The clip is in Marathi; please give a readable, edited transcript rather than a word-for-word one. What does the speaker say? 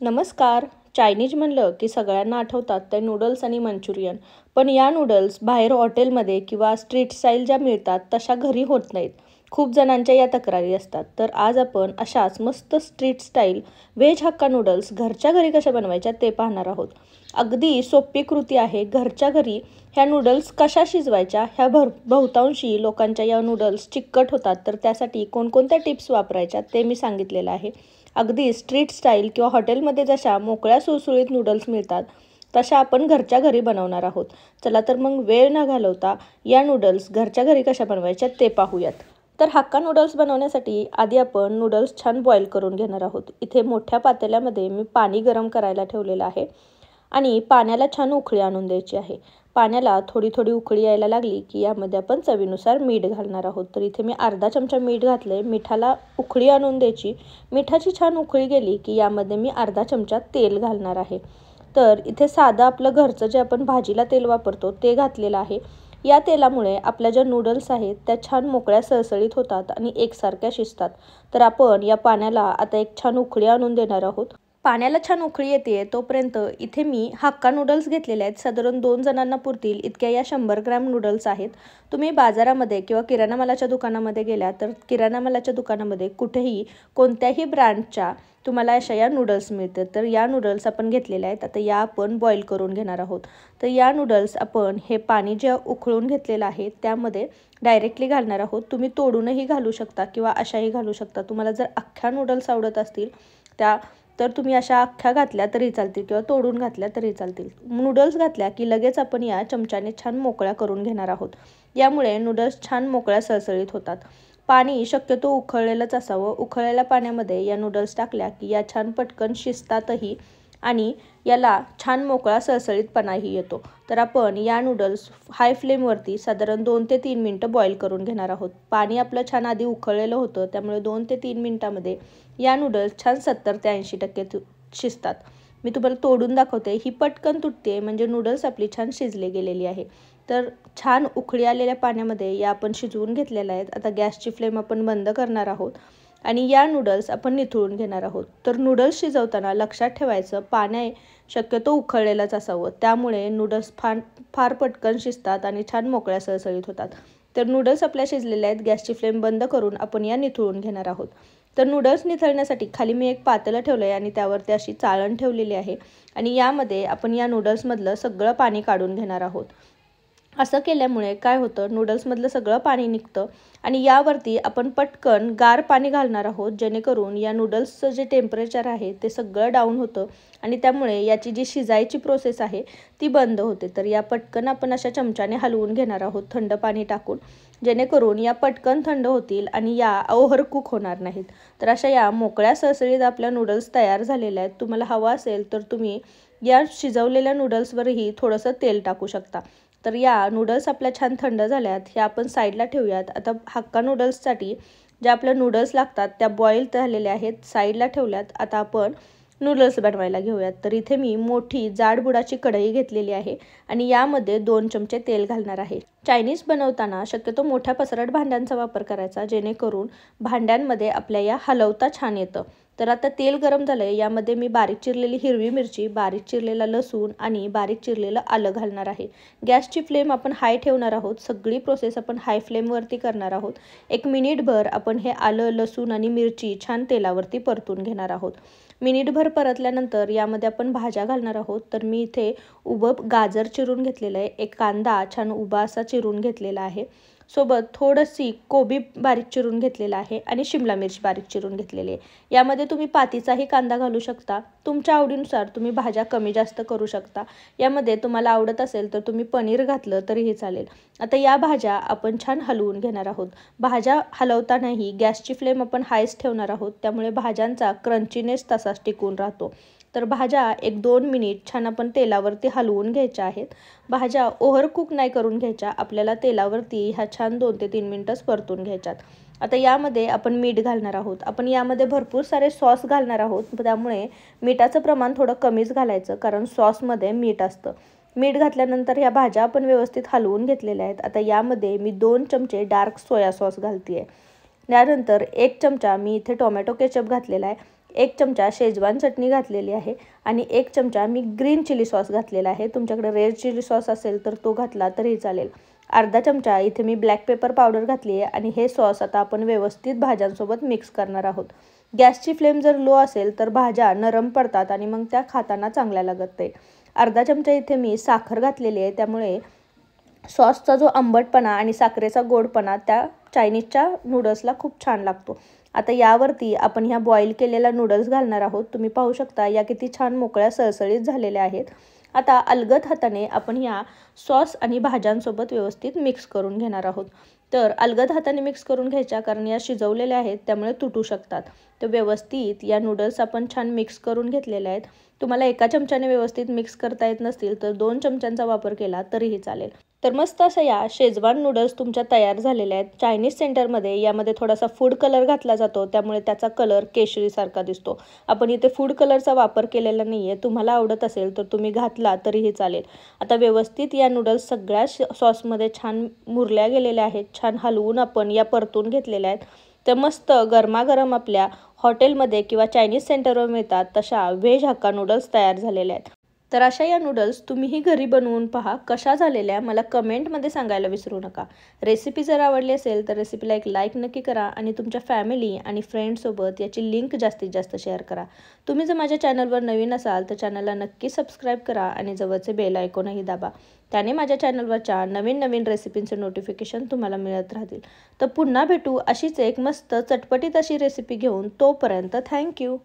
नमस्कार. चायनीज म्हणलं की सगळ्यांना आठवतात ते नूडल्स आणि मंचुरियन. पण या नूडल्स बाहेर हॉटेलमध्ये किंवा स्ट्रीट स्टाईल ज्या मिळतात तशा घरी होत नाहीत. खूप जणांच्या या तक्रारी असतात. तर आज आपण अशाच मस्त street style veg hakka noodles घरच्या घरी कशा बनवायच्या ते पाहणार आहोत. अगदी सोपी कृती आहे. घरच्या घरी ह्या नूडल्स कशा शिजवायच्या ह्या बहुतांशी लोकांच्या या नूडल्स चिकट होतात. तर त्यासाठी कोणकोणत्या टिप्स वापरायच्या ते मी सांगितलेलं आहे. अगदी स्ट्रीट स्टाईल किंवा हॉटेलमध्ये जशा मोकळ्या सुळसुळीत नूडल्स मिळतात तशा आपण घरच्या घरी बनवणार आहोत. चला तर मग वेळ न घालवता या नूडल्स घरच्या घरी कशा बनवायच्या ते पाहूयात. तर हक्का नूडल्स बनवण्यासाठी आधी आपण नूडल्स छान बॉईल करून घेणार आहोत. इथे मोठ्या पातेल्यामध्ये मी पाणी गरम करायला ठेवलेलं आहे आणि पाण्याला छान उकळी आणून द्यायची आहे. पाण्याला थोडी थोडी उकळी यायला लागली की यामध्ये आपण चवीनुसार मीठ घालणार आहोत. तर इथे मी अर्धा चमचा मीठ घातले. मिठाला उकळी आणून द्यायची. मिठाची छान उकळी गेली की यामध्ये मी अर्धा चमचा तेल घालणार आहे. तर इथे साधं आपलं घरचं जे आपण भाजीला तेल वापरतो ते घातलेलं आहे. या तेलामुळे आपल्या ज्या नूडल्स आहेत त्या छान मोकळ्या सळसळीत होतात आणि एकसारख्या शिजतात. तर आपण या पाण्याला आता एक छान उकळी आणून देणार आहोत. पाण्याला छान उकळी येते तोपर्यंत इथे मी हक्का नूडल्स घेतलेले आहेत. साधारण 2 जणांना पुरतील इतक्या या 100 ग्रॅम नूडल्स आहेत. तुम्ही बाजारामध्ये किंवा किराणा मालाच्या दुकानामध्ये गेल्या तर किराणा मालाच्या दुकानामध्ये कुठेही कोणत्याही ब्रँडच्या तुम्हाला अशा या नूडल्स मिळतात. तर या नूडल्स आपण घेतलेल्या आहेत. आता या आपण बॉईल करून घेणार आहोत. तर या नूडल्स आपण हे पाणी जे उकळून घेतलेलं आहे त्यामध्ये डायरेक्टली घालणार आहोत. तुम्ही तोडूनही घालू शकता किंवा अशाही घालू शकता. तुम्हाला जर अख्ख्या नूडल्स आवडत असतील तर तुम्ही अशा अख्ख्या घातल्या तरी चालतील किंवा तोडून घातल्या तरी चालतील. नूडल्स घातल्या की लगेच आपण या चमच्याने छान मोकळ्या करून घेणार आहोत. यामुळे नूडल्स छान मोकळ्या सळसळीत होतात. पाणी शक्यतो उकळलेलंच असावं. उकळलेल्या पाण्यामध्ये या नूडल्स टाकल्या की या छान पटकन शिजतातही आणि याला छान मोकळा सळसळीतपणाही येतो. तर आपण या नूडल्स हाय फ्लेमवरती साधारण 2 ते 3 मिनटं बॉईल करून घेणार आहोत. पाणी आपलं छान आधी उकळलेलं होतं त्यामुळे 2 ते 3 मिनटामध्ये या नूडल्स छान 70 ते 80% शिजतात. मी तुम्हाला तोडून दाखवते. ही पटकन तुटते म्हणजे नूडल्स आपली छान शिजले गेलेली आहे. तर छान उकळी आलेल्या पाण्यामध्ये या आपण शिजवून घेतलेल्या आहेत. आता गॅसची फ्लेम आपण बंद करणार आहोत आणि या नूडल्स आपण निथळून घेणार आहोत. तर नूडल्स शिजवताना लक्षात ठेवायचं पाणी शक्यतो उकळलेलंच असावं. त्यामुळे नूडल्स फार पटकन शिजतात आणि छान मोकळ्या सळसळीत होतात. तर नूडल्स आपल्या शिजलेल्या आहेत. गॅसची फ्लेम बंद करून आपण या निथळून घेणार आहोत. तर नूडल्स निथळण्यासाठी खाली मी एक पातेलं ठेवलं आहे आणि त्यावरती अशी चाळण ठेवलेली आहे आणि यामध्ये आपण या नूडल्समधलं सगळं पाणी काढून घेणार आहोत. असं केल्यामुळे काय होतं नूडल्समधलं सगळं पाणी निघतं आणि यावरती आपण पटकन गार पाणी घालणार आहोत जेणेकरून या नूडल्सचं जे टेम्परेचर आहे ते सगळं डाऊन होतं आणि त्यामुळे याची जी शिजायची प्रोसेस आहे ती बंद होते. तर या पटकन आपण अशा चमच्याने हलवून घेणार आहोत थंड पाणी टाकून जेणेकरून या पटकन थंड होतील आणि या ओव्हर कुक होणार नाहीत. तर अशा या मोकळ्या सळसळीत आपल्या नूडल्स तयार झालेल्या आहेत. तुम्हाला हवं असेल तर तुम्ही या शिजवलेल्या नूडल्सवरही थोडंसं तेल टाकू शकता. तर या नूडल्स आपल्या छान थंड झाल्यात. ह्या आपण साईडला ठेवूयात. आता हक्का नूडल्ससाठी ज्या आपल्या नूडल्स लागतात त्या बॉईल झालेल्या आहेत साईडला ठेवल्यात. आता आपण नूडल्स बनवायला घेऊयात. तर इथे मी मोठी जाडबुडाची कढई घेतलेली आहे आणि यामध्ये 2 चमचे तेल घालणार आहे. चायनीज बनवताना शक्यतो मोठ्या पसरट भांड्यांचा वापर करायचा जेणेकरून भांड्यांमध्ये आपल्या या हलवता छान येतं. तर आता तेल गरम झालं आहे. यामध्ये मी बारीक चिरलेली हिरवी मिरची, बारीक चिरलेला लसूण आणि बारीक चिरलेलं आलं घालणार आहे. गॅसची फ्लेम आपण हाय ठेवणार आहोत. सगळी प्रोसेस आपण हाय फ्लेमवरती करणार आहोत. 1 मिनिटभर आपण हे आलं, लसूण आणि मिरची छान तेलावरती परतून घेणार आहोत. मिनिटभर परतल्यानंतर यामध्ये आपण भाज्या घालणार आहोत. तर मी इथे उभं गाजर चिरून घेतलेलं आहे. एक कांदा छान उभा असा चिरून घेतलेला आहे. सोबत थोडीशी कोबी बारीक चिरून घेतलेला आहे आणि शिमला मिरची बारीक चिरून घेतलेली आहे. यामध्ये तुम्ही पातीचाही कांदा घालू शकता. तुमच्या आवडीनुसार तुम्ही भाज्या कमी जास्त करू शकता. यामध्ये तुम्हाला आवडत असेल तर तुम्ही पनीर घातलं तरीही चालेल. आता या भाज्या आपण छान हलवून घेणार आहोत. भाज्या हलवतानाही गॅसची फ्लेम आपण हायच ठेवणार आहोत. त्यामुळे भाज्यांचा क्रंचीनेस तसाच टिकून राहतो. तर भाज्या 1-2 मिनिट छान आपण तेलावरती हलवून घ्यायच्या आहेत. भाज्या ओव्हर कुक नाही करून घ्यायच्या. आपल्याला तेलावरती ह्या छान 2 ते 3 मिनिटच परतून घ्यायच्यात. आता यामध्ये आपण मीठ घालणार आहोत. आपण यामध्ये भरपूर सारे सॉस घालणार आहोत. त्यामुळे मिठाचं प्रमाण थोडं कमीच घालायचं कारण सॉसमध्ये मीठ असतं. मीठ घातल्यानंतर ह्या भाज्या आपण व्यवस्थित हलवून घेतलेल्या आहेत. आता यामध्ये मी 2 चमचे डार्क सोया सॉस घालते आहे. त्यानंतर 1 चमचा मी इथे टोमॅटो केचप घातलेला आहे 1 चमचा शेजवान चटणी घातलेली आहे आणि 1 चमचा मी ग्रीन चिली सॉस घातलेला आहे. तुमच्याकडे रेड चिली सॉस असेल तर तो घातला तरीही चालेल. अर्धा चमचा इथे मी ब्लॅक पेपर पावडर घातली आहे आणि हे सॉस आता आपण व्यवस्थित भाज्यांसोबत मिक्स करणार आहोत. गॅसची फ्लेम जर लो असेल तर भाज्या नरम पडतात आणि मग त्या खाताना चांगल्या लागत नाही. अर्धा चमचा इथे मी साखर घातलेली आहे, त्यामुळे सॉसचा जो आंबटपणा आणि साखरेचा गोडपणा त्या चायनीजच्या नूडल्सला खूप छान लागतो. आता यावरती आपण ह्या बॉईल केलेल्या नूडल्स घालणार आहोत. तुम्ही पाहू शकता या किती छान मोकळ्या सळसळीत झालेल्या आहेत. आता अलगद हाताने आपण ह्या सॉस आणि भाज्यांसोबत व्यवस्थित मिक्स करून घेणार आहोत. तर अलगद हाताने मिक्स करून घ्यायच्या, कारण या शिजवलेल्या आहेत त्यामुळे तुटू शकतात. तर व्यवस्थित या नूडल्स आपण छान मिक्स करून घेतलेल्या आहेत. तुम्हाला एका चमच्याने व्यवस्थित मिक्स करता येत नसतील तर 2 चमच्यांचा वापर केला तरीही चालेल. तर मस्त अशा या शेजवान नूडल्स तुमच्या तयार झालेल्या आहेत. चायनीज सेंटरमध्ये यामध्ये थोडासा फूड कलर घातला जातो, त्यामुळे त्याचा कलर केशरीसारखा दिसतो. आपण इथे फूड कलरचा वापर केलेला नाही आहे. तुम्हाला आवडत असेल तर तुम्ही घातला तरीही चालेल. आता व्यवस्थित या नूडल्स सगळ्या सॉसमध्ये छान मुरल्या गेलेल्या आहेत. छान हलवून आपण या परतून घेतलेल्या आहेत. तर मस्त गरमागरम आपल्या हॉटेलमध्ये किंवा चायनीज सेंटरवर मिळतात तशा व्हेज हक्का नूडल्स तयार झालेल्या आहेत. तर अशा या नूडल्स तुम्हीही घरी बनवून पहा. कशा झालेल्या मला कमेंटमध्ये सांगायला विसरू नका. रेसिपी जर आवडली असेल तर रेसिपीला एक लाईक नक्की करा आणि तुमच्या फॅमिली आणि फ्रेंड्ससोबत याची लिंक जास्तीत जास्त शेअर करा. तुम्ही जर माझ्या चॅनलवर नवीन असाल तर चॅनलला नक्की सबस्क्राईब करा आणि जवळचे बेल आयकॉनही दाबा. त्याने माझ्या चॅनलवरच्या नवीन नवीन रेसिपींचे नोटिफिकेशन तुम्हाला मिळत राहतील. तर पुन्हा भेटू अशीच एक मस्त चटपटीत अशी रेसिपी घेऊन. तोपर्यंत थँक्यू.